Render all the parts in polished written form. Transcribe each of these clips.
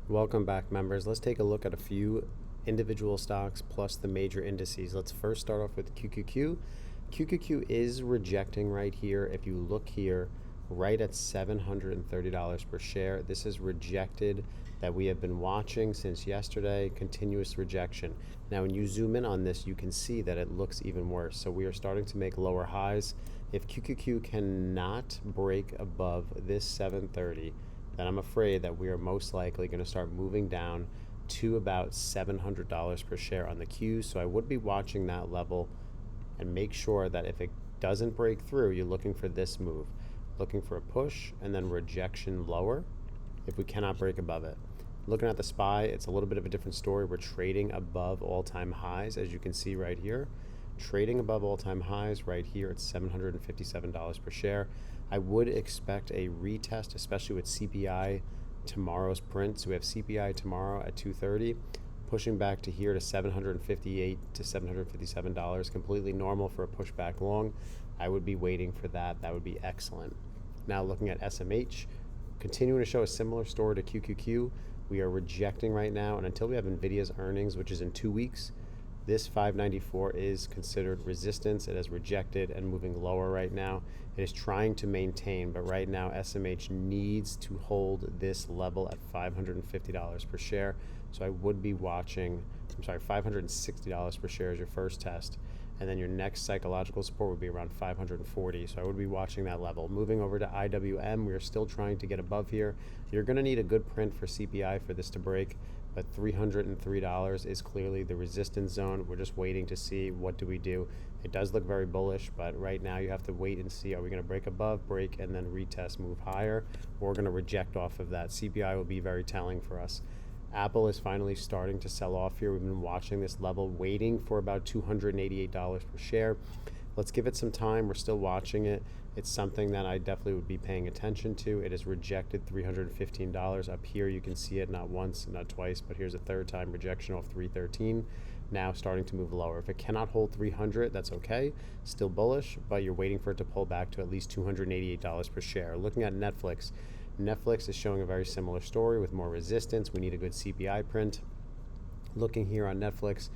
Welcome back, members. Let's take a look at a few individual stocks plus the major indices. Let's first start off with QQQ. QQQ is rejecting right here. If you look here, right at $730 per share, this is rejected that we have been watching since yesterday, continuous rejection. Now, when you zoom in on this, you can see that it looks even worse. So we are starting to make lower highs. If QQQ cannot break above this 730, then I'm afraid that we are most likely going to start moving down to about $700 per share on the Qs. So I would be watching that level and make sure that if it doesn't break through, you're looking for this move, looking for a push and then rejection lower if we cannot break above it. Looking at the SPY, it's a little bit of a different story. We're trading above all-time highs, as you can see right here. Trading above all-time highs right here at $757 per share. I would expect a retest, especially with CPI tomorrow's print. So we have CPI tomorrow at 2:30, pushing back to here to $758 to $757. Completely normal for a pushback long. I would be waiting for that. That would be excellent. Now looking at SMH, continuing to show a similar story to QQQ. We are rejecting right now, and until we have NVIDIA's earnings, which is in 2 weeks, this 594 is considered resistance. It has rejected and moving lower right now. It is trying to maintain, but right now SMH needs to hold this level at $550 per share. So I would be watching, $560 per share is your first test. And then your next psychological support would be around 540. So I would be watching that level. Moving over to IWM, we are still trying to get above here. You're going to need a good print for CPI for this to break, but $303 is clearly the resistance zone. We're just waiting to see what do we do. It does look very bullish, but right now you have to wait and see, are we going to break above, break, and then retest, move higher, or we're going to reject off of that. CPI will be very telling for us. Apple is finally starting to sell off here. We've been watching this level, waiting for about $288 per share. Let's give it some time. We're still watching it. It's something that I definitely would be paying attention to. It has rejected $315. Up here, you can see it not once, not twice, but here's a third time rejection off 313. Now starting to move lower. If it cannot hold 300, that's okay. Still bullish, but you're waiting for it to pull back to at least $288 per share. Looking at Netflix, Netflix is showing a very similar story with more resistance. We need a good CPI print. Looking here on Netflix,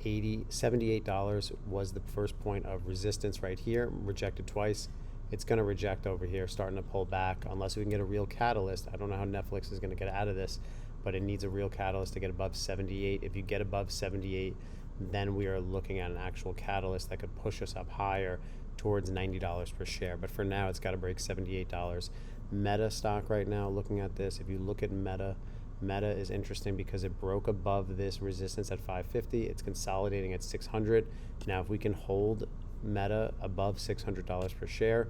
$78 was the first point of resistance right here, rejected twice. It's going to reject over here, starting to pull back unless we can get a real catalyst. I don't know how Netflix is going to get out of this, but it needs a real catalyst to get above 78. If you get above 78, then we are looking at an actual catalyst that could push us up higher towards $90 per share. But for now, it's got to break $78. Meta stock right now, looking at this, if you look at Meta is interesting because it broke above this resistance at 550. It's consolidating at 600. Now, if we can hold Meta above $600 per share,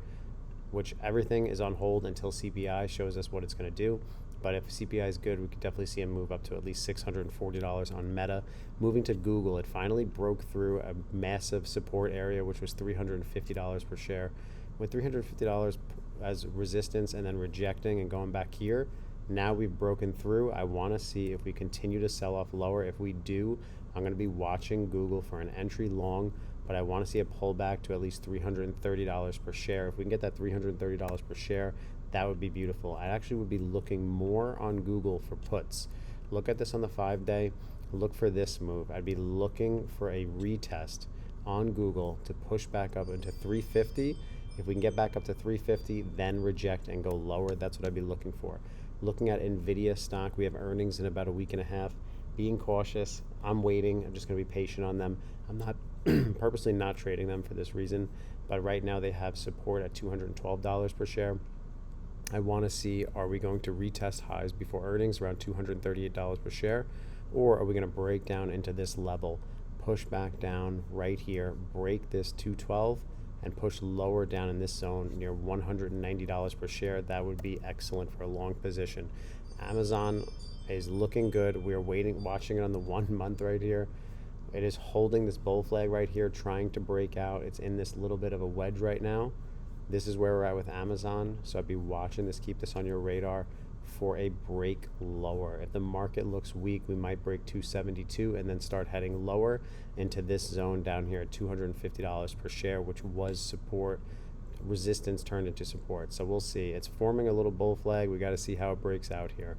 which everything is on hold until CPI shows us what it's going to do. But if CPI is good, we could definitely see a move up to at least $640 on Meta. Moving to Google, it finally broke through a massive support area, which was $350 per share. With $350 as resistance and then rejecting and going back here, now we've broken through. I want to see if we continue to sell off lower. If we do, I'm going to be watching Google for an entry long, but I want to see a pullback to at least $330 per share. If we can get that $330 per share, that would be beautiful. I actually would be looking more on Google for puts. Look at this on the 5-day. Look for this move. I'd be looking for a retest on Google to push back up into 350. If we can get back up to 350, then reject and go lower. That's what I'd be looking for. Looking at NVIDIA stock, we have earnings in about a week and a half. Being cautious. I'm waiting. I'm just going to be patient on them. I'm not purposely not trading them for this reason, but right now they have support at $212 per share. I want to see, are we going to retest highs before earnings around $238 per share, or are we going to break down into this level, push back down right here, break this 212, and push lower down in this zone near $190 per share? That would be excellent for a long position. Amazon is looking good. We are watching it on the 1 month right here. It is holding this bull flag right here, trying to break out. It's in this little bit of a wedge right now. This is where we're at with Amazon. So I'd be watching this, keep this on your radar for a break lower. If the market looks weak, we might break 272 and then start heading lower into this zone down here at $250 per share, which was support. Resistance turned into support. So we'll see. It's forming a little bull flag. We got to see how it breaks out here.